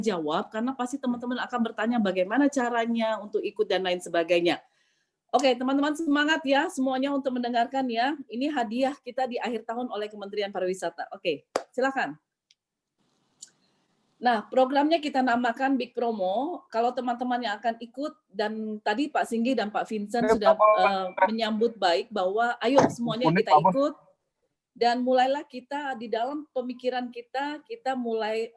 jawab, karena pasti teman-teman akan bertanya bagaimana caranya untuk ikut dan lain sebagainya. Oke, teman-teman semangat ya semuanya untuk mendengarkan ya. Ini hadiah kita di akhir tahun oleh Kementerian Pariwisata. Oke, silakan. Nah, programnya kita namakan Big Promo. Kalau teman-teman yang akan ikut, dan tadi Pak Singgi dan Pak Vincent sudah menyambut baik bahwa ayo semuanya kita ikut, dan mulailah kita di dalam pemikiran kita mulai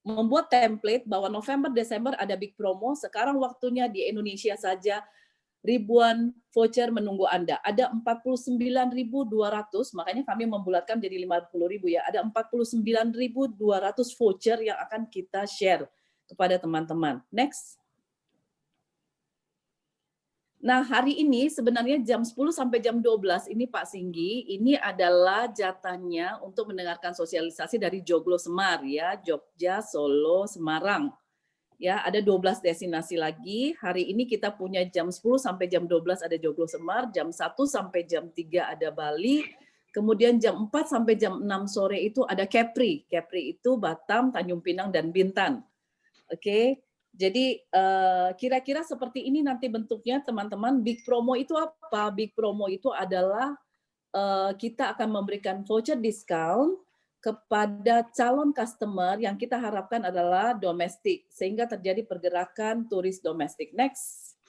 membuat template bahwa November, Desember ada Big Promo. Sekarang waktunya di Indonesia saja ribuan voucher menunggu Anda. Ada 49.200, makanya kami membulatkan jadi 50.000 ya. Ada 49.200 voucher yang akan kita share kepada teman-teman. Next. Nah, hari ini sebenarnya jam 10 sampai jam 12 ini Pak Singgi, ini adalah jatahnya untuk mendengarkan sosialisasi dari Joglo Semar ya, Jogja, Solo, Semarang. Ya, ada 12 destinasi lagi. Hari ini kita punya jam 10 sampai jam 12 ada Joglo Semar, jam 1 sampai jam 3 ada Bali, kemudian jam 4 sampai jam 6 sore itu ada Kepri. Kepri itu Batam, Tanjung Pinang, dan Bintan. Oke, jadi kira-kira seperti ini nanti bentuknya teman-teman. Big Promo itu apa? Big Promo itu adalah kita akan memberikan voucher diskon kepada calon customer yang kita harapkan adalah domestik, sehingga terjadi pergerakan turis domestik. Next.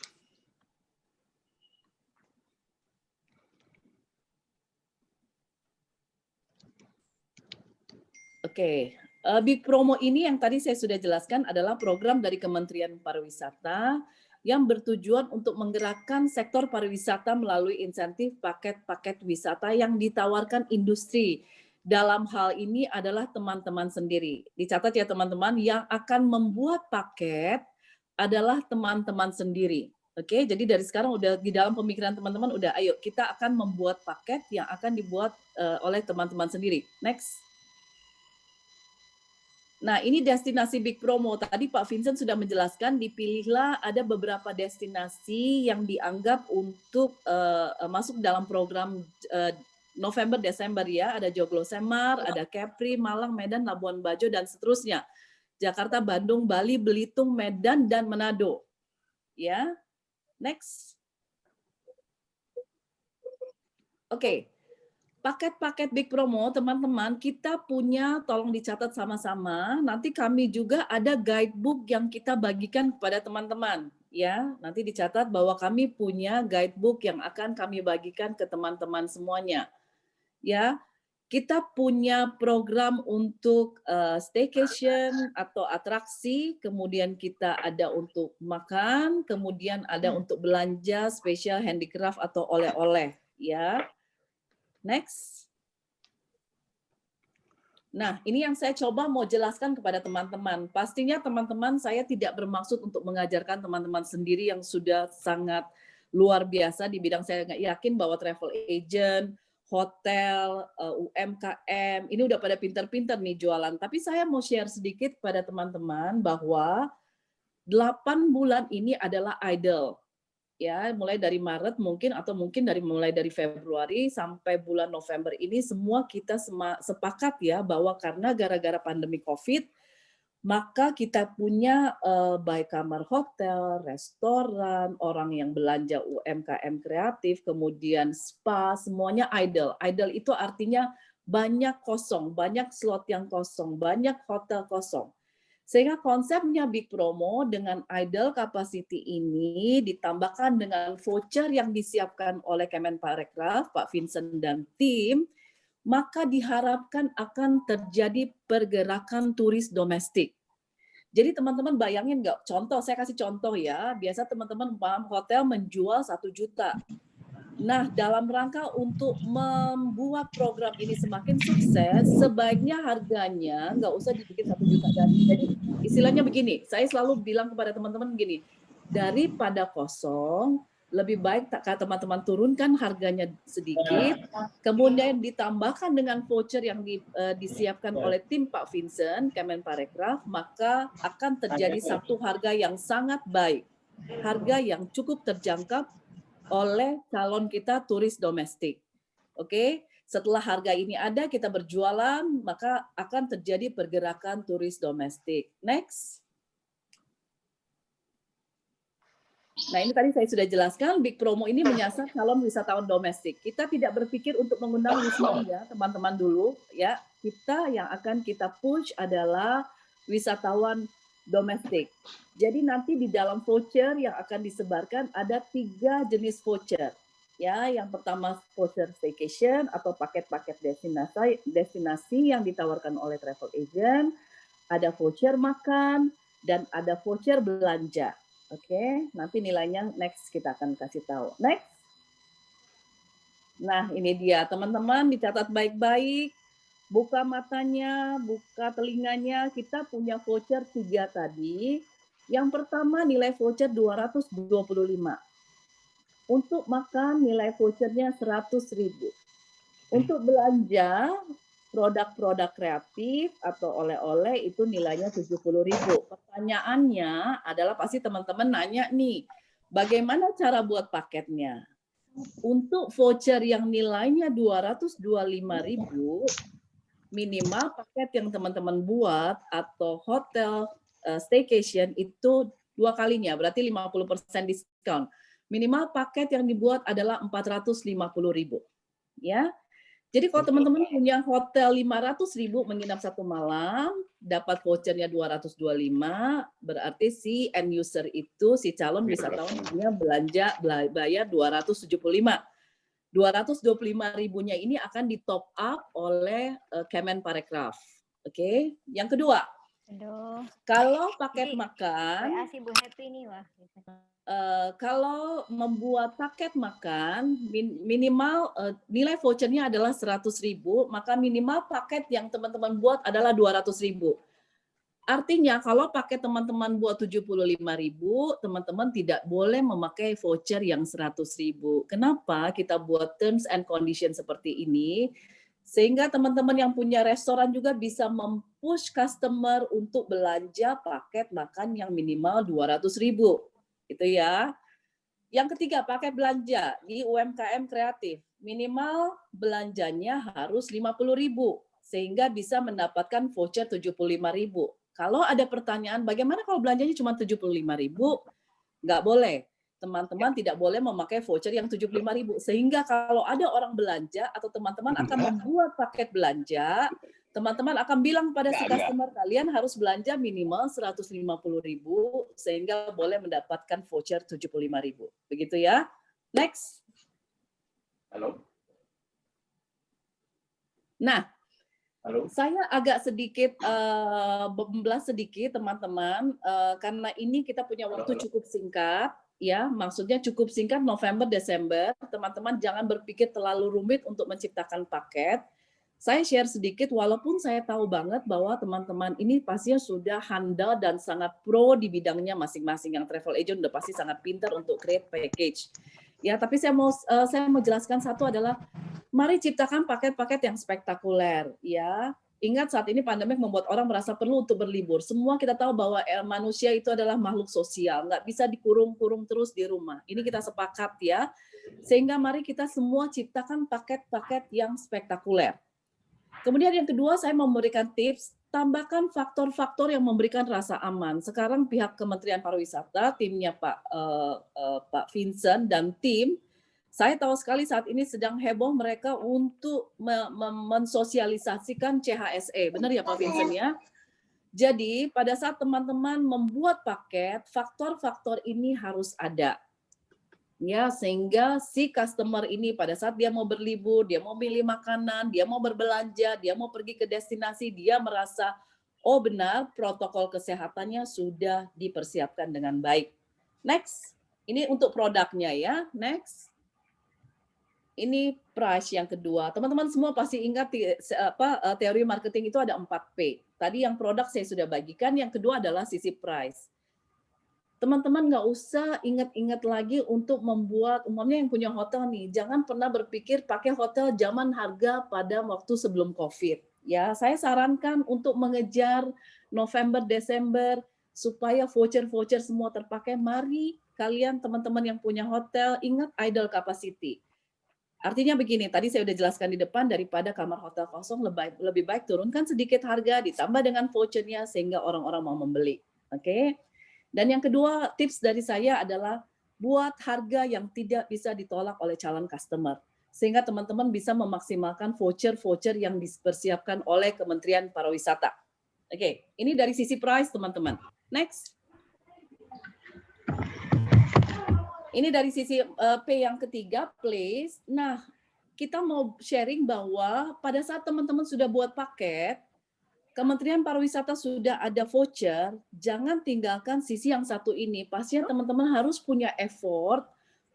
Oke, Big Promo ini yang tadi saya sudah jelaskan adalah program dari Kementerian Pariwisata yang bertujuan untuk menggerakkan sektor pariwisata melalui insentif paket-paket wisata yang ditawarkan industri. Dalam hal ini adalah teman-teman sendiri. Dicatat ya teman-teman, yang akan membuat paket adalah teman-teman sendiri. Oke, jadi dari sekarang udah di dalam pemikiran teman-teman udah, ayo kita akan membuat paket yang akan dibuat oleh teman-teman sendiri. Next. Nah, ini destinasi Big Promo. Tadi Pak Vincent sudah menjelaskan, dipilihlah ada beberapa destinasi yang dianggap untuk masuk dalam program November Desember ya. Ada Joglo Semar, ada Kepri, Malang, Medan, Labuan Bajo, dan seterusnya. Jakarta, Bandung, Bali, Belitung, Medan, dan Manado. Ya, next. Oke. Paket-paket Big Promo, teman-teman, kita punya, tolong dicatat sama-sama. Nanti kami juga ada guidebook yang kita bagikan kepada teman-teman. Ya, nanti dicatat bahwa kami punya guidebook yang akan kami bagikan ke teman-teman semuanya. Ya, kita punya program untuk staycation atau atraksi, kemudian kita ada untuk makan, kemudian ada untuk belanja spesial handicraft atau oleh-oleh. Ya. Next. Nah, ini yang saya coba mau jelaskan kepada teman-teman. Pastinya teman-teman, saya tidak bermaksud untuk mengajarkan teman-teman sendiri yang sudah sangat luar biasa di bidang. Saya yakin bahwa travel agent, hotel, UMKM, ini udah pada pintar-pintar nih jualan. Tapi saya mau share sedikit pada teman-teman bahwa 8 bulan ini adalah idle. Ya, mulai dari Maret mungkin atau mungkin mulai dari Februari sampai bulan November ini semua kita sepakat ya bahwa karena gara-gara pandemi Covid, maka kita punya baik kamar hotel, restoran, orang yang belanja UMKM kreatif, kemudian spa, semuanya idle. Idle itu artinya banyak kosong, banyak slot yang kosong, banyak hotel kosong. Sehingga konsepnya Big Promo dengan idle capacity ini ditambahkan dengan voucher yang disiapkan oleh Kemenparekraf, Pak Vincent dan tim, maka diharapkan akan terjadi pergerakan turis domestik. Jadi teman-teman bayangin nggak, contoh, saya kasih contoh ya, biasa teman-teman hotel menjual 1 juta. Nah, dalam rangka untuk membuat program ini semakin sukses, sebaiknya harganya nggak usah dibikin 1 juta. Jadi istilahnya begini, saya selalu bilang kepada teman-teman begini, daripada kosong, lebih baik teman-teman turunkan harganya sedikit, kemudian ditambahkan dengan voucher yang disiapkan oleh tim Pak Vincent, Kemenparekraf, maka akan terjadi satu harga yang sangat baik, harga yang cukup terjangkau oleh calon kita turis domestik. Oke, Setelah harga ini ada, kita berjualan, maka akan terjadi pergerakan turis domestik. Next. Nah, ini tadi saya sudah jelaskan, Big Promo ini menyasar calon wisatawan domestik. Kita tidak berpikir untuk mengundang wisman ya, teman-teman dulu ya. Kita yang akan kita push adalah wisatawan domestik. Jadi nanti di dalam voucher yang akan disebarkan ada 3 jenis voucher. Ya, yang pertama voucher staycation atau paket-paket destinasi yang ditawarkan oleh travel agent, ada voucher makan dan ada voucher belanja. Oke, nanti nilainya next kita akan kasih tahu. Next. Nah, ini dia teman-teman, dicatat baik-baik. Buka matanya, buka telinganya. Kita punya voucher 3 tadi. Yang pertama nilai voucher 225. Untuk makan nilai vouchernya 100.000. Untuk belanja produk-produk kreatif atau oleh-oleh itu nilainya 70.000. Pertanyaannya adalah pasti teman-teman nanya nih, bagaimana cara buat paketnya? Untuk voucher yang nilainya 225.000, minimal paket yang teman-teman buat atau hotel staycation itu 2 kalinya, berarti 50% diskon. Minimal paket yang dibuat adalah 450.000. Ya. Jadi kalau teman-teman punya hotel 500.000 menginap 1 malam, dapat vouchernya 225, berarti si end user itu, si calon wisatawan punya bayar 275. 225.000-nya ini akan di top up oleh Kemenparekraf. Oke, yang kedua. Aduh. Kalau paket makan, WA si Bu Happy nih wah. kalau membuat paket makan minimal nilai vouchernya adalah 100.000, maka minimal paket yang teman-teman buat adalah 200.000. Artinya kalau paket teman-teman buat 75.000, teman-teman tidak boleh memakai voucher yang 100.000. Kenapa kita buat terms and condition seperti ini? Sehingga teman-teman yang punya restoran juga bisa mempush customer untuk belanja paket makan yang minimal 200.000. Itu ya. Yang ketiga, paket belanja di UMKM kreatif. Minimal belanjanya harus 50.000 sehingga bisa mendapatkan voucher 75.000. Kalau ada pertanyaan, bagaimana kalau belanjanya cuma 75.000? Nggak boleh. Teman-teman tidak boleh memakai voucher yang 75.000. Sehingga kalau ada orang belanja atau teman-teman akan membuat paket belanja, teman-teman akan bilang pada si customer, kalian harus belanja minimal 150.000 sehingga boleh mendapatkan voucher 75.000. Begitu ya. Next. Halo. Nah, halo. Saya agak sedikit membahas sedikit teman-teman karena ini kita punya waktu cukup singkat. Ya, maksudnya cukup singkat November, Desember. Teman-teman jangan berpikir terlalu rumit untuk menciptakan paket. Saya share sedikit, walaupun saya tahu banget bahwa teman-teman ini pastinya sudah handal dan sangat pro di bidangnya masing-masing. Yang travel agent udah pasti sangat pintar untuk create package. Ya, tapi saya mau jelaskan satu adalah, mari ciptakan paket-paket yang spektakuler. Ya, ingat saat ini pandemik membuat orang merasa perlu untuk berlibur. Semua kita tahu bahwa manusia itu adalah makhluk sosial, nggak bisa dikurung-kurung terus di rumah. Ini kita sepakat ya. Sehingga mari kita semua ciptakan paket-paket yang spektakuler. Kemudian yang kedua, saya mau memberikan tips, tambahkan faktor-faktor yang memberikan rasa aman. Sekarang pihak Kementerian Pariwisata, timnya Pak Vincent dan tim, saya tahu sekali saat ini sedang heboh mereka untuk mensosialisasikan CHSE. Benar ya Pak Vincent ya? Jadi pada saat teman-teman membuat paket, faktor-faktor ini harus ada. Ya, sehingga si customer ini pada saat dia mau berlibur, dia mau milih makanan, dia mau berbelanja, dia mau pergi ke destinasi, dia merasa, oh benar protokol kesehatannya sudah dipersiapkan dengan baik. Next, ini untuk produknya ya. Next. Ini price yang kedua. Teman-teman semua pasti ingat teori marketing itu ada 4P. Tadi yang produk saya sudah bagikan, yang kedua adalah sisi price. Teman-teman nggak usah ingat-ingat lagi untuk membuat, umumnya yang punya hotel nih, jangan pernah berpikir pakai hotel zaman harga pada waktu sebelum COVID. Ya, saya sarankan untuk mengejar November, Desember, supaya voucher-voucher semua terpakai. Mari kalian teman-teman yang punya hotel, ingat idle capacity. Artinya begini, tadi saya sudah jelaskan di depan, daripada kamar hotel kosong, lebih baik turunkan sedikit harga, ditambah dengan vouchernya, sehingga orang-orang mau membeli. Oke? Dan yang kedua, tips dari saya adalah buat harga yang tidak bisa ditolak oleh calon customer. Sehingga teman-teman bisa memaksimalkan voucher-voucher yang dipersiapkan oleh Kementerian Pariwisata. Oke, ini dari sisi price, teman-teman. Next. Ini dari sisi P yang ketiga, place. Nah, kita mau sharing bahwa pada saat teman-teman sudah buat paket, Kementerian Pariwisata sudah ada voucher, jangan tinggalkan sisi yang satu ini. Pastinya teman-teman harus punya effort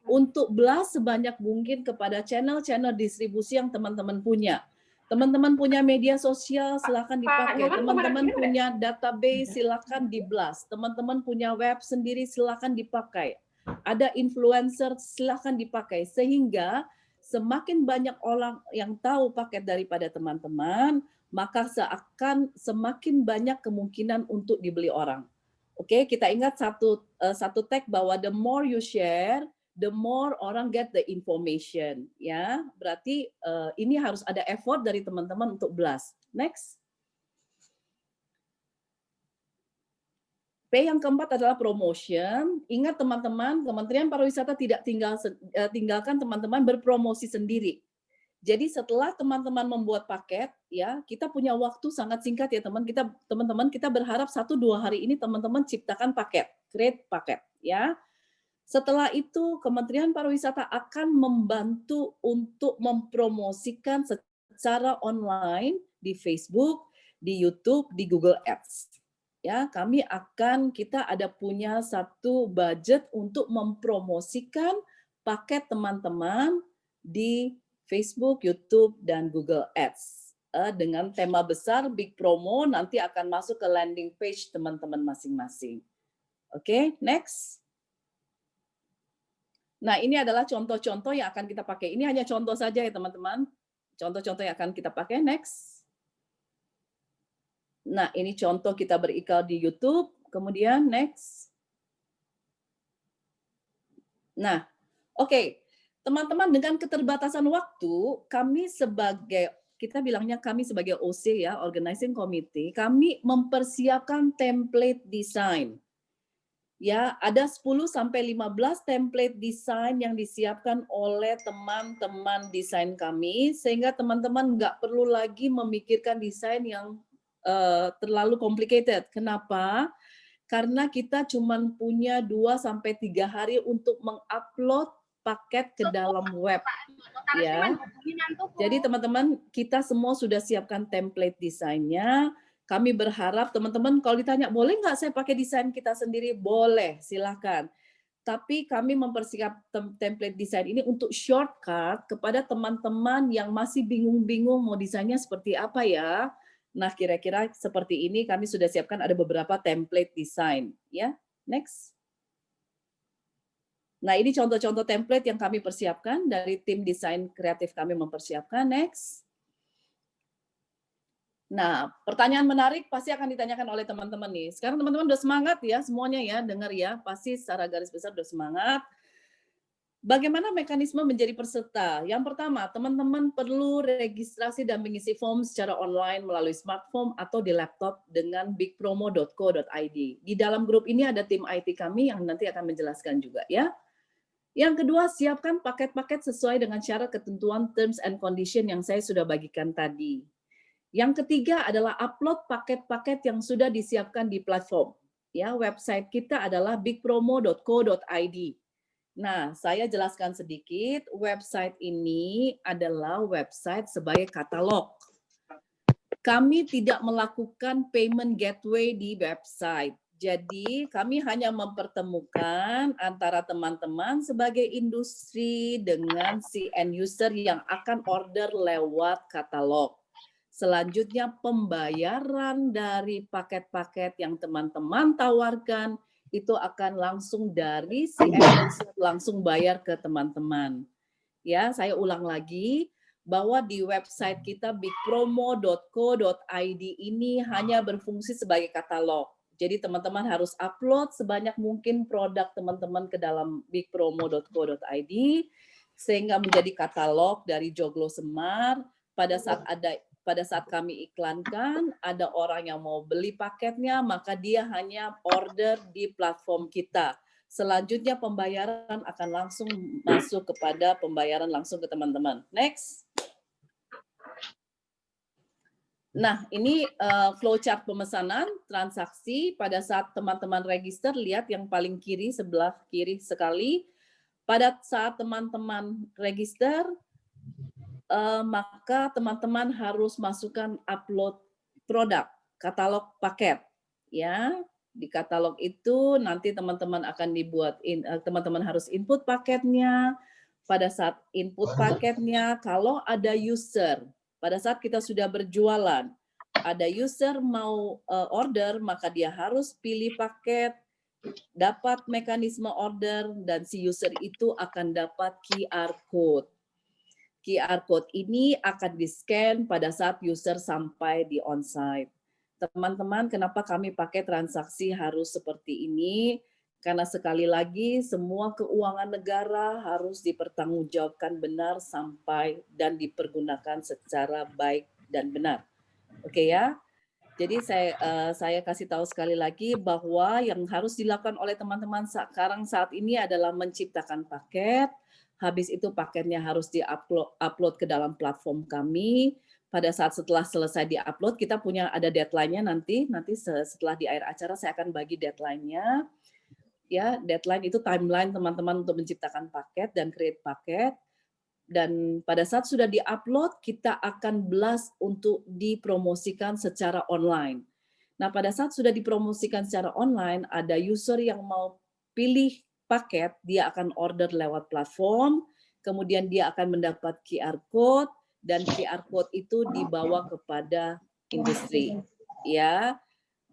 untuk blast sebanyak mungkin kepada channel-channel distribusi yang teman-teman punya. Teman-teman punya media sosial, silakan dipakai. Teman-teman punya database, silakan di-blast. Teman-teman punya web sendiri, silakan dipakai. Ada influencer, silakan dipakai. Sehingga semakin banyak orang yang tahu paket daripada teman-teman, maka seakan semakin banyak kemungkinan untuk dibeli orang. Oke, kita ingat satu tag bahwa the more you share, the more orang get the information, ya. Berarti ini harus ada effort dari teman-teman untuk blast. Next. P yang keempat adalah promotion. Ingat teman-teman, Kementerian Pariwisata tidak tinggalkan teman-teman berpromosi sendiri. Jadi setelah teman-teman membuat paket, ya kita punya waktu sangat singkat ya teman-teman. Kita berharap 1-2 hari ini teman-teman ciptakan paket, create paket, ya. Setelah itu Kementerian Pariwisata akan membantu untuk mempromosikan secara online di Facebook, di YouTube, di Google Ads. Ya, kita ada punya satu budget untuk mempromosikan paket teman-teman di Facebook, YouTube, dan Google Ads. Dengan tema besar Big Promo, nanti akan masuk ke landing page teman-teman masing-masing. Oke, next. Nah, ini adalah contoh-contoh yang akan kita pakai. Ini hanya contoh saja ya teman-teman. Contoh-contoh yang akan kita pakai. Next. Nah, ini contoh kita beriklan di YouTube. Kemudian next. Nah, oke. Teman-teman, dengan keterbatasan waktu, kita bilangnya kami sebagai OC ya, Organizing Committee, kami mempersiapkan template design. Ya, ada 10 sampai 15 template desain yang disiapkan oleh teman-teman desain kami, sehingga teman-teman nggak perlu lagi memikirkan desain yang terlalu complicated. Kenapa? Karena kita cuma punya 2 sampai 3 hari untuk mengupload paket ke dalam web. Ya. Jadi teman-teman, kita semua sudah siapkan template desainnya. Kami berharap teman-teman kalau ditanya boleh nggak saya pakai desain kita sendiri? Boleh, silakan. Tapi kami mempersiapkan template desain ini untuk shortcut kepada teman-teman yang masih bingung-bingung mau desainnya seperti apa ya. Nah, kira-kira seperti ini kami sudah siapkan ada beberapa template desain. Ya, next. Nah, ini contoh-contoh template yang kami persiapkan dari tim desain kreatif kami mempersiapkan. Next. Nah, pertanyaan menarik pasti akan ditanyakan oleh teman-teman nih. Sekarang teman-teman udah semangat ya semuanya ya, dengar ya. Pasti secara garis besar udah semangat. Bagaimana mekanisme menjadi peserta? Yang pertama, teman-teman perlu registrasi dan mengisi form secara online melalui smartphone atau di laptop dengan bigpromo.co.id. Di dalam grup ini ada tim IT kami yang nanti akan menjelaskan juga ya. Yang kedua, siapkan paket-paket sesuai dengan syarat ketentuan terms and condition yang saya sudah bagikan tadi. Yang ketiga adalah upload paket-paket yang sudah disiapkan di platform. Ya, website kita adalah bigpromo.co.id. Nah, saya jelaskan sedikit, website ini adalah website sebagai katalog. Kami tidak melakukan payment gateway di website. Jadi, kami hanya mempertemukan antara teman-teman sebagai industri dengan si end user yang akan order lewat katalog. Selanjutnya pembayaran dari paket-paket yang teman-teman tawarkan itu akan langsung dari si langsung bayar ke teman-teman. Ya, saya ulang lagi bahwa di website kita bigpromo.co.id ini hanya berfungsi sebagai katalog. Jadi teman-teman harus upload sebanyak mungkin produk teman-teman ke dalam bigpromo.co.id. sehingga menjadi katalog dari Joglo Semar. Pada saat kami iklankan, ada orang yang mau beli paketnya, maka dia hanya order di platform kita. Selanjutnya pembayaran akan langsung masuk kepada pembayaran langsung ke teman-teman. Next. Nah, ini flowchart pemesanan transaksi pada saat teman-teman register, lihat yang paling kiri, sebelah kiri sekali. Pada saat teman-teman register, maka teman-teman harus masukkan upload produk, katalog paket. Ya, di katalog itu nanti teman-teman akan teman-teman harus input paketnya. Pada saat input paketnya, kalau ada user, pada saat kita sudah berjualan, ada user mau order, maka dia harus pilih paket, dapat mekanisme order, dan si user itu akan dapat QR code. QR code ini akan di-scan pada saat user sampai di onsite. Teman-teman, kenapa kami pakai transaksi harus seperti ini? Karena sekali lagi semua keuangan negara harus dipertanggungjawabkan benar sampai dan dipergunakan secara baik dan benar. Oke ya? Jadi saya kasih tahu sekali lagi bahwa yang harus dilakukan oleh teman-teman sekarang saat ini adalah menciptakan paket. Habis itu paketnya harus di-upload ke dalam platform kami. Pada saat setelah selesai di-upload, kita punya ada deadline-nya nanti setelah di akhir acara saya akan bagi deadline-nya. Ya, deadline itu timeline teman-teman untuk menciptakan paket dan create paket. Dan pada saat sudah di-upload, kita akan blast untuk dipromosikan secara online. Nah, pada saat sudah dipromosikan secara online, ada user yang mau pilih paket, dia akan order lewat platform, kemudian dia akan mendapat QR code, dan QR code itu dibawa kepada industri. Ya,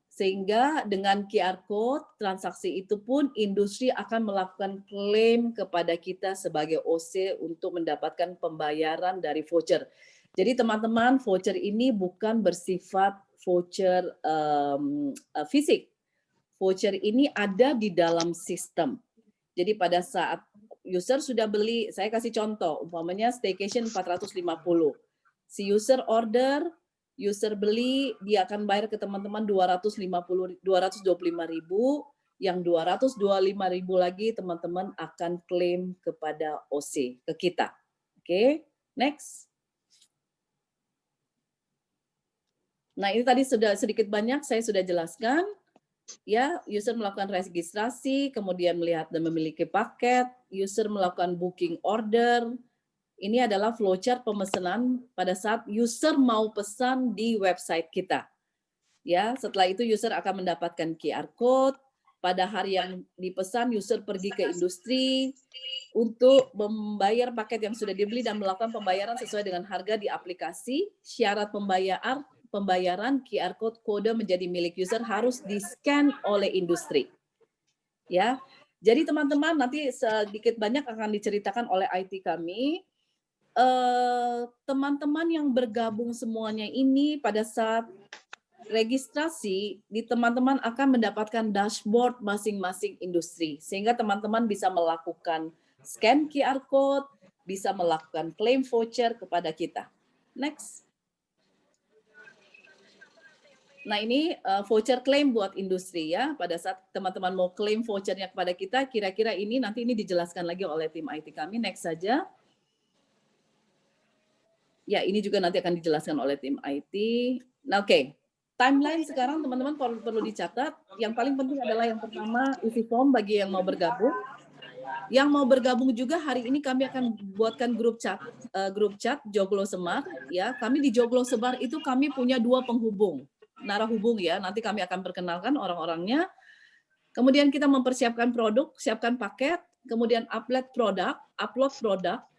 sehingga dengan QR code transaksi itu pun industri akan melakukan klaim kepada kita sebagai OC untuk mendapatkan pembayaran dari voucher. Jadi teman-teman, voucher ini bukan bersifat voucher fisik. Voucher ini ada di dalam sistem. Jadi pada saat user sudah beli, saya kasih contoh, umpamanya staycation 450. Si user order, user beli, dia akan bayar ke teman-teman 225.000, yang 225.000 lagi teman-teman akan klaim kepada OC, ke kita. Oke, next. Nah, ini tadi sudah sedikit banyak saya sudah jelaskan. Ya, user melakukan registrasi, kemudian melihat dan memiliki paket, user melakukan booking order. Ini adalah flowchart pemesanan pada saat user mau pesan di website kita. Ya, setelah itu user akan mendapatkan QR code. Pada hari yang dipesan, user pergi ke industri untuk membayar paket yang sudah dibeli dan melakukan pembayaran sesuai dengan harga di aplikasi. Syarat pembayaran QR code kode menjadi milik user harus di-scan oleh industri. Ya. Jadi teman-teman nanti sedikit banyak akan diceritakan oleh IT kami. Teman-teman yang bergabung semuanya ini pada saat registrasi, teman-teman akan mendapatkan dashboard masing-masing industri. Sehingga teman-teman bisa melakukan scan QR code, bisa melakukan claim voucher kepada kita. Next. Nah, ini voucher claim buat industri ya. Pada saat teman-teman mau claim vouchernya kepada kita, kira-kira ini nanti ini dijelaskan lagi oleh tim IT kami. Next saja. Ya, ini juga nanti akan dijelaskan oleh tim IT. Nah, oke. Timeline sekarang teman-teman perlu dicatat. Yang paling penting adalah yang pertama isi form bagi yang mau bergabung. Yang mau bergabung juga hari ini kami akan buatkan grup chat Joglo Semar ya. Kami di Joglo Semar itu kami punya 2 penghubung. Narahubung ya, nanti kami akan perkenalkan orang-orangnya. Kemudian kita mempersiapkan produk, siapkan paket, kemudian upload produk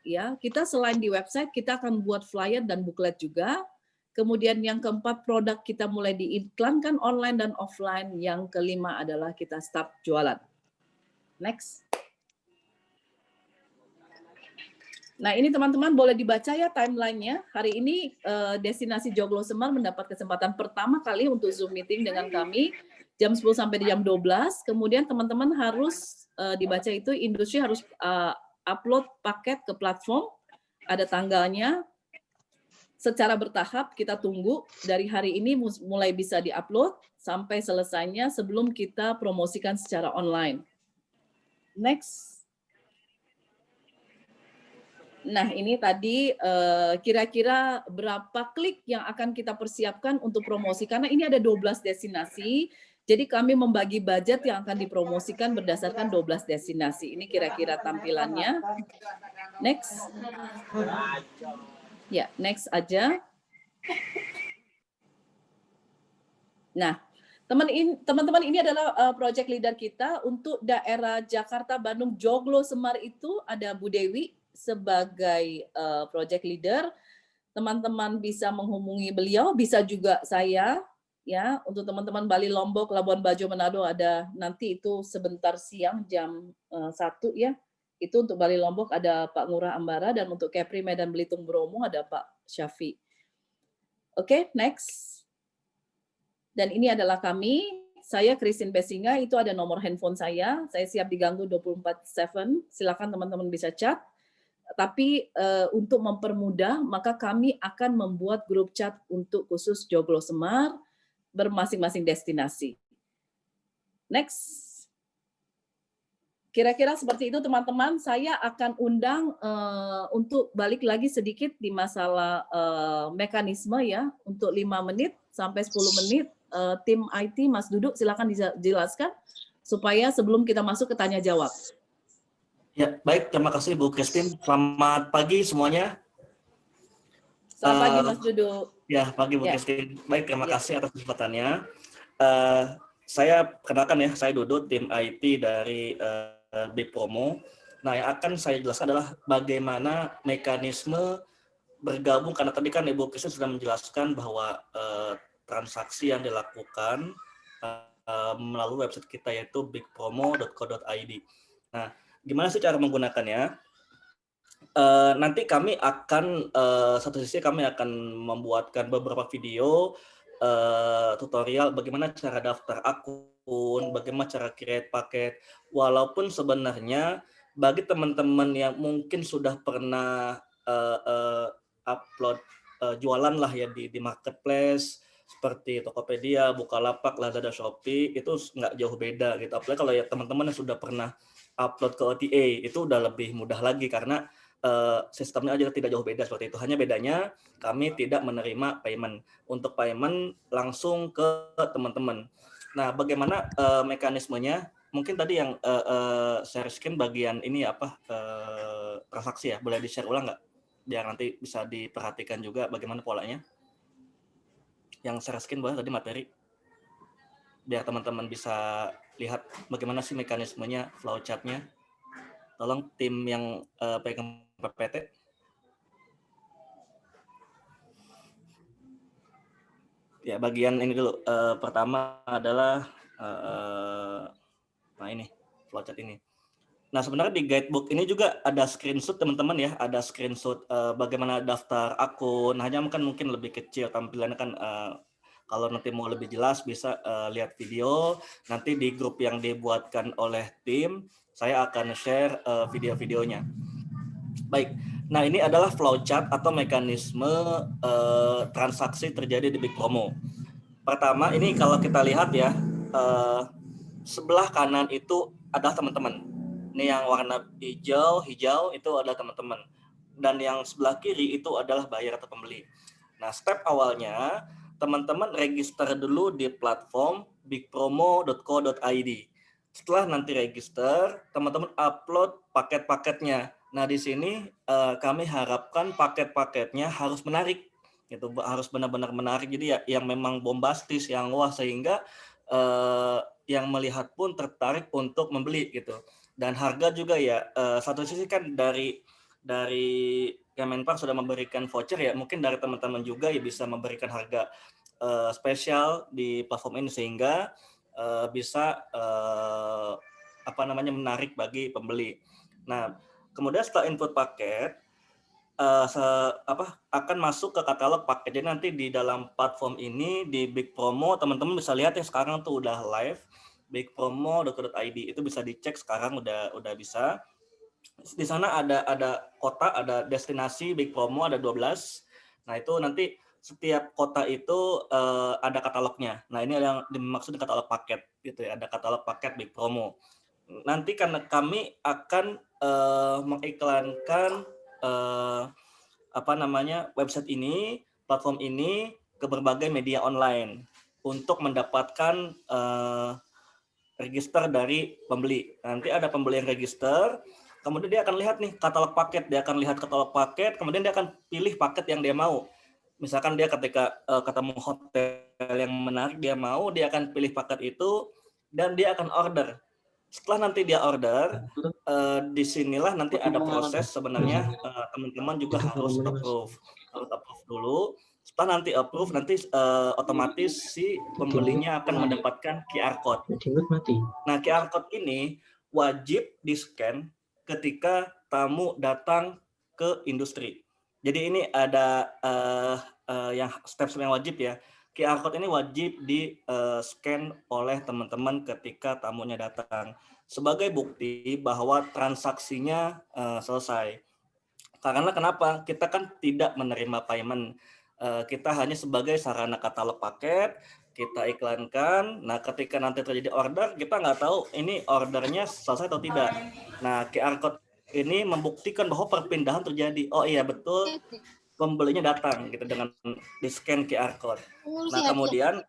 ya. Kita selain di website kita akan buat flyer dan booklet juga. Kemudian yang keempat produk kita mulai diiklankan online dan offline. Yang kelima adalah kita start jualan. Next. Nah, ini teman-teman boleh dibaca ya timeline-nya. Hari ini destinasi Joglo Semar mendapat kesempatan pertama kali untuk Zoom meeting dengan kami jam 10 sampai jam 12. Kemudian teman-teman harus dibaca itu industri harus upload paket ke platform, ada tanggalnya. Secara bertahap kita tunggu dari hari ini mulai bisa diupload sampai selesainya sebelum kita promosikan secara online. Next. Nah, ini tadi kira-kira berapa klik yang akan kita persiapkan untuk promosi. Karena ini ada 12 destinasi, jadi kami membagi budget yang akan dipromosikan berdasarkan 12 destinasi. Ini kira-kira tampilannya. Next. Ya, next aja. Nah, teman-teman ini adalah project leader kita untuk daerah Jakarta, Bandung, Joglo, Semar itu ada Bu Dewi sebagai project leader. Teman-teman bisa menghubungi beliau, bisa juga saya ya. Untuk teman-teman Bali, Lombok, Labuan Bajo, Manado ada nanti itu sebentar siang jam 1 ya. Itu untuk Bali, Lombok ada Pak Ngurah Ambara, dan untuk Kepri, Medan, Belitung, Bromo ada Pak Syafi. Oke, next. Dan ini adalah kami, saya Christine Besinga, itu ada nomor handphone saya siap diganggu 24/7, silakan teman-teman bisa chat. Tapi untuk mempermudah, maka kami akan membuat grup chat untuk khusus Joglo Semar bermasing-masing destinasi. Next. Kira-kira seperti itu teman-teman, saya akan undang untuk balik lagi sedikit di masalah mekanisme ya, untuk 5 menit sampai 10 menit. Tim IT, Mas Duduk, silakan dijelaskan supaya sebelum kita masuk ke tanya jawab. Ya, baik, terima kasih Bu Christine. Selamat pagi semuanya. Selamat pagi Mas Duduk. Ya, pagi Bu Ya. Christine. Baik, terima kasih atas kesempatannya. Saya kenalkan ya, saya Duduk, tim IT dari Big Promo. Nah, yang akan saya jelaskan adalah bagaimana mekanisme bergabung, karena tadi kan Ibu Christine sudah menjelaskan bahwa transaksi yang dilakukan melalui website kita yaitu bigpromo.co.id. Nah, gimana sih cara menggunakannya? Nanti kami akan satu sisi kami akan membuatkan beberapa video tutorial bagaimana cara daftar akun, bagaimana cara create paket. Walaupun sebenarnya bagi teman-teman yang mungkin sudah pernah upload jualan lah ya di marketplace seperti Tokopedia, Bukalapak, Lazada, Shopee, itu nggak jauh beda gitu. Apalagi kalau ya teman-teman yang sudah pernah upload ke OTA itu udah lebih mudah lagi karena sistemnya aja tidak jauh beda seperti itu. Hanya bedanya kami tidak menerima payment. Untuk payment langsung ke teman-teman. Nah, bagaimana mekanismenya? Mungkin tadi yang share screen bagian ini apa transaksi ya, boleh di-share ulang nggak? Biar nanti bisa diperhatikan juga bagaimana polanya. Yang share screen boleh tadi materi, biar teman-teman bisa lihat bagaimana sih mekanismenya, flowchart-nya. Tolong tim yang pegang PPT. Ya, bagian ini dulu. Pertama adalah nah ini flowchart ini. Nah, sebenarnya di guidebook ini juga ada screenshot teman-teman ya, ada screenshot bagaimana daftar akun. Hanya mungkin lebih kecil tampilannya kan. Kalau nanti mau lebih jelas bisa lihat video. Nanti di grup yang dibuatkan oleh tim, saya akan share video-videonya. Baik, nah ini adalah flowchart atau mekanisme transaksi terjadi di Big Promo. Pertama, ini kalau kita lihat ya, sebelah kanan itu adalah teman-teman. Ini yang warna hijau itu adalah teman-teman. Dan yang sebelah kiri itu adalah buyer atau pembeli. Nah, step awalnya, teman-teman register dulu di platform bigpromo.co.id. Setelah nanti register, teman-teman upload paket-paketnya. Nah, di sini kami harapkan paket-paketnya harus menarik. Itu harus benar-benar menarik. Jadi ya yang memang bombastis, yang wah sehingga yang melihat pun tertarik untuk membeli gitu. Dan harga juga ya satu sisi kan dari Kemenpar sudah memberikan voucher ya, mungkin dari teman-teman juga ya bisa memberikan harga spesial di platform ini sehingga bisa menarik bagi pembeli. Nah, kemudian setelah input paket akan masuk ke katalog paket. Jadi nanti di dalam platform ini di Big Promo teman-teman bisa lihat ya sekarang tuh udah live bigpromo.co.id, itu bisa dicek sekarang udah bisa. Di sana ada kota, ada destinasi, Big Promo, ada 12. Nah, itu nanti setiap kota itu ada katalognya. Nah, ini yang dimaksud katalog paket gitu ya, ada katalog paket Big Promo. Nanti karena kami akan mengiklankan website ini, platform ini ke berbagai media online untuk mendapatkan register dari pembeli. Nanti ada pembeli yang register, kemudian dia akan lihat nih katalog paket, kemudian dia akan pilih paket yang dia mau. Misalkan dia ketika ketemu hotel yang menarik dia mau, dia akan pilih paket itu dan dia akan order. Setelah nanti dia order, disinilah nanti ada proses sebenarnya teman-teman juga harus approve dulu. Setelah nanti approve, nanti otomatis si pembelinya akan mendapatkan QR code. Nah, QR code ini wajib di-scan ketika tamu datang ke industri. Jadi ini ada yang step yang wajib ya. QR code ini wajib di-scan oleh teman-teman ketika tamunya datang sebagai bukti bahwa transaksinya selesai. Karena kenapa? Kita kan tidak menerima payment. Kita hanya sebagai sarana katalog paket, kita iklankan. Nah, ketika nanti terjadi order, kita nggak tahu ini ordernya selesai atau tidak. Nah, QR code ini membuktikan bahwa perpindahan terjadi. Oh iya, betul, pembelinya datang gitu dengan di-scan QR code. Nah, kemudian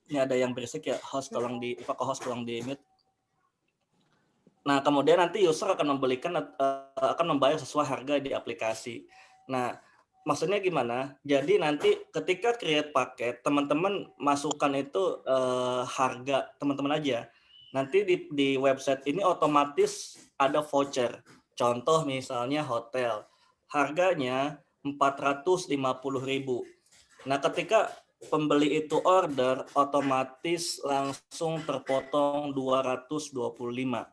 ini ada yang berisik ya, host tolong di mute. Nah, kemudian nanti user akan membayar sesuai harga di aplikasi. Nah, maksudnya gimana? Jadi nanti ketika create paket, teman-teman masukkan itu harga teman-teman aja. Nanti di website ini otomatis ada voucher. Contoh misalnya hotel, harganya 450.000. Nah, ketika pembeli itu order, otomatis langsung terpotong 225.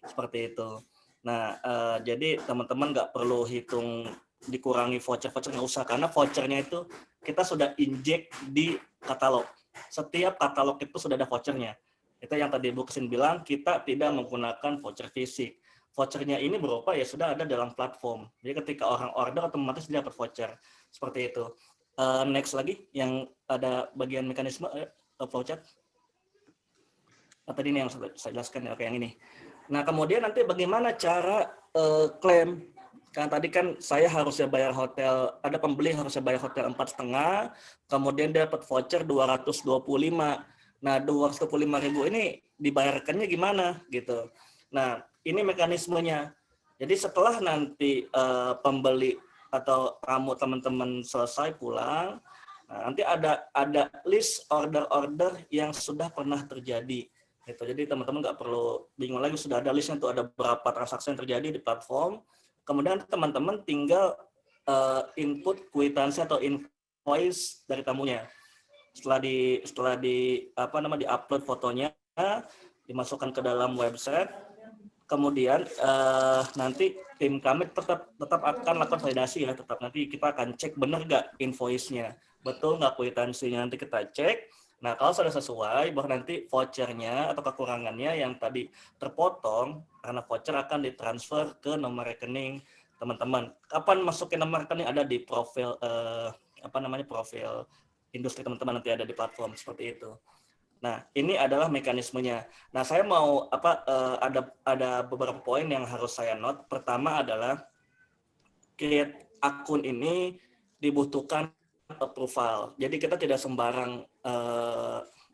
Seperti itu. Nah, jadi teman-teman nggak perlu hitung dikurangi voucher nggak usah, karena vouchernya itu kita sudah inject di katalog. Setiap katalog itu sudah ada vouchernya. Itu yang tadi Bu Kesin bilang, kita tidak menggunakan voucher fisik. Vouchernya ini berupa ya sudah ada dalam platform. Jadi ketika orang order otomatis dia dapat voucher. Seperti itu. Next lagi yang ada bagian mekanisme flowchart. Tadi ini yang saya jelaskan ya, oke yang ini. Nah, kemudian nanti bagaimana cara klaim? Karena tadi kan saya harusnya bayar hotel, ada pembeli harusnya bayar hotel 4,5, kemudian dia dapat voucher 225. Nah, 225.000 ini dibayarkannya gimana gitu. Nah, ini mekanismenya. Jadi setelah nanti pembeli atau tamu teman-teman selesai pulang, nah, nanti ada list order-order yang sudah pernah terjadi. Gitu. Jadi teman-teman nggak perlu bingung lagi, sudah ada listnya tuh, ada berapa transaksi yang terjadi di platform. Kemudian teman-teman tinggal input kwitansi atau invoice dari tamunya. Setelah di-upload fotonya, dimasukkan ke dalam website. Kemudian nanti tim kami tetap akan lakukan validasi ya, tetap nanti kita akan cek benar nggak invoice-nya, betul nggak kwitansinya, nanti kita cek. Nah, kalau sudah sesuai, baru nanti vouchernya atau kekurangannya yang tadi terpotong, karena voucher akan ditransfer ke nomor rekening teman-teman. Kapan masukin nomor rekening ada di profil profil industri teman-teman, nanti ada di platform seperti itu. Nah, ini adalah mekanismenya. Nah, saya mau ada beberapa poin yang harus saya note. Pertama adalah create akun ini dibutuhkan approval. Jadi kita tidak sembarang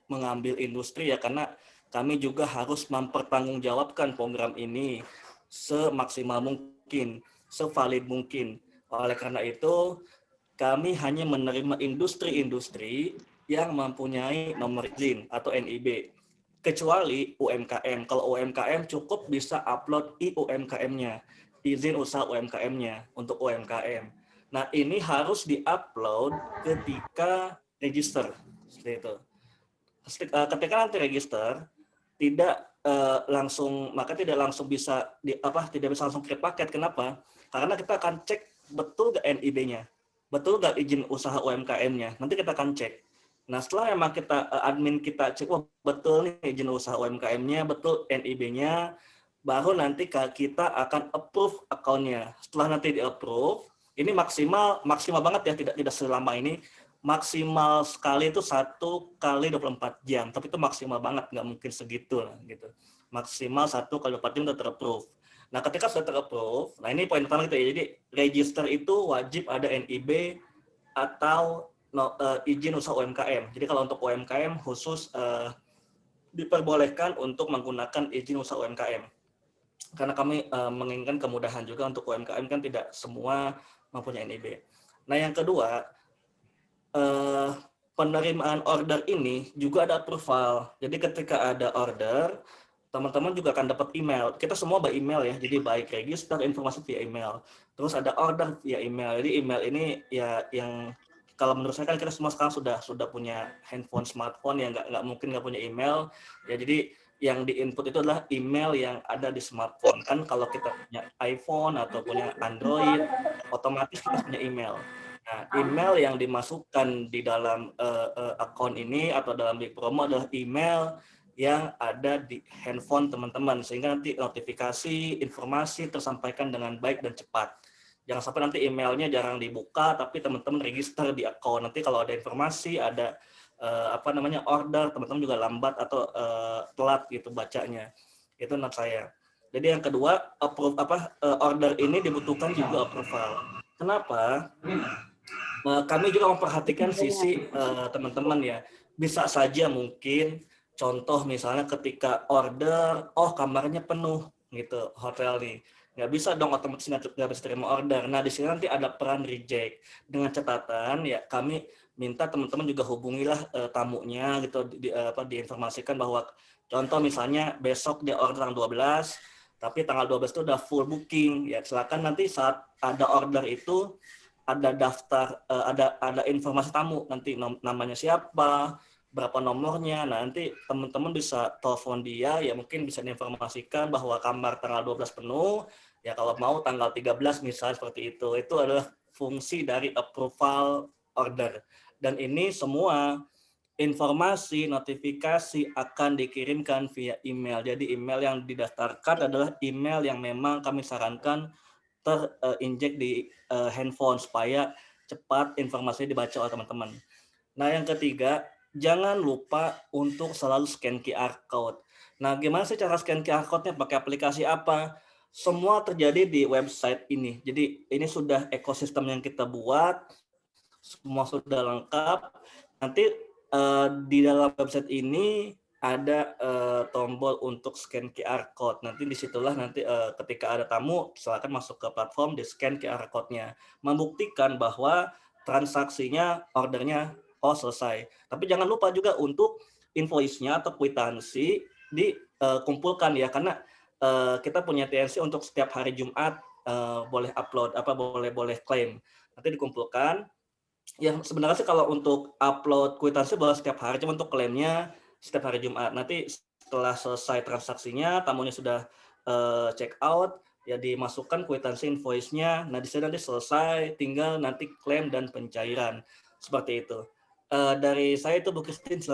mengambil industri ya, karena kami juga harus mempertanggungjawabkan program ini semaksimal mungkin, sevalid mungkin. Oleh karena itu, kami hanya menerima industri-industri yang mempunyai nomor izin atau NIB. Kecuali UMKM. Kalau UMKM cukup bisa upload IUMKM-nya, izin usaha UMKM-nya untuk UMKM. Nah, ini harus di-upload ketika register. Seperti itu. Ketika nanti register, tidak langsung bisa tidak bisa langsung create paket. Kenapa? Karena kita akan cek betul nggak NIB-nya, betul nggak izin usaha UMKM-nya. Nanti kita akan cek. Nah, setelah memang admin kita cek, betul nih izin usaha UMKM-nya, betul NIB-nya, baru nanti kita akan approve akunnya. Setelah nanti di approve, ini maksimal banget ya, tidak selama ini. Maksimal sekali itu 1 kali 24 jam, tapi itu maksimal banget, nggak mungkin segitu lah gitu. Maksimal 1 kali 24 jam udah terapprove. Nah, ketika sudah terapprove, nah ini poin pertama gitu ya. Jadi register itu wajib ada NIB atau izin usaha UMKM. Jadi kalau untuk UMKM khusus diperbolehkan untuk menggunakan izin usaha UMKM. Karena kami menginginkan kemudahan juga untuk UMKM, kan tidak semua mempunyai NIB. Nah, yang kedua, penerimaan order ini juga ada approval. Jadi ketika ada order, teman-teman juga akan dapat email. Kita semua by email ya, jadi baik register informasi via email. Terus ada order via email. Jadi email ini ya yang kalau menurut saya kan kita semua sekarang sudah punya handphone, smartphone, yang nggak mungkin nggak punya email. Ya jadi yang di-input itu adalah email yang ada di smartphone. Kan kalau kita punya iPhone atau punya Android, otomatis kita punya email. Nah, email yang dimasukkan di dalam akun ini atau dalam Big Promo adalah email yang ada di handphone teman-teman, sehingga nanti notifikasi, informasi tersampaikan dengan baik dan cepat. Jangan sampai nanti emailnya jarang dibuka, tapi teman-teman register di akun. Nanti kalau ada informasi, ada order, teman-teman juga lambat atau telat gitu bacanya. Itu menurut saya. Jadi yang kedua, order ini dibutuhkan juga approval. Kenapa? Kami juga memperhatikan sisi teman-teman ya. Bisa saja mungkin contoh misalnya ketika order, kamarnya penuh gitu hotel nih, nggak bisa dong otomatis nggak bisa terima order. Nah di sini nanti ada peran reject dengan catatan ya, kami minta teman-teman juga hubungilah tamunya gitu, diinformasikan bahwa contoh misalnya besok dia order tanggal 12, tapi tanggal 12 itu udah full booking ya, silakan nanti saat ada order itu ada daftar, ada informasi tamu, nanti namanya siapa, berapa nomornya. Nah, nanti teman-teman bisa telepon dia, ya mungkin bisa diinformasikan bahwa kamar tanggal 12 penuh, ya kalau mau tanggal 13 misalnya seperti itu. Itu adalah fungsi dari approval order. Dan ini semua informasi, notifikasi akan dikirimkan via email. Jadi email yang didaftarkan adalah email yang memang kami sarankan terinjek di handphone supaya cepat informasinya dibaca oleh teman-teman. Nah, yang ketiga, jangan lupa untuk selalu scan QR code. Nah, gimana sih cara scan QR code-nya? Pakai aplikasi apa? Semua terjadi di website ini. Jadi ini sudah ekosistem yang kita buat, semua sudah lengkap. Nanti di dalam website ini ada tombol untuk scan QR code. Nanti disitulah nanti ketika ada tamu, silakan masuk ke platform, di scan QR code-nya. Membuktikan bahwa transaksinya, ordernya, selesai. Tapi jangan lupa juga untuk invoice-nya atau kwitansi dikumpulkan ya, karena kita punya TNC untuk setiap hari Jumat boleh upload, boleh klaim. Nanti dikumpulkan. Yang sebenarnya sih kalau untuk upload kwitansi boleh setiap hari, cuma untuk klaimnya setiap hari Jumat. Nanti setelah selesai transaksinya, tamunya sudah check out, ya dimasukkan kwitansi invoice-nya. Nah, di sini nanti selesai, tinggal nanti klaim dan pencairan. Seperti itu. Dari saya itu Bu Christine,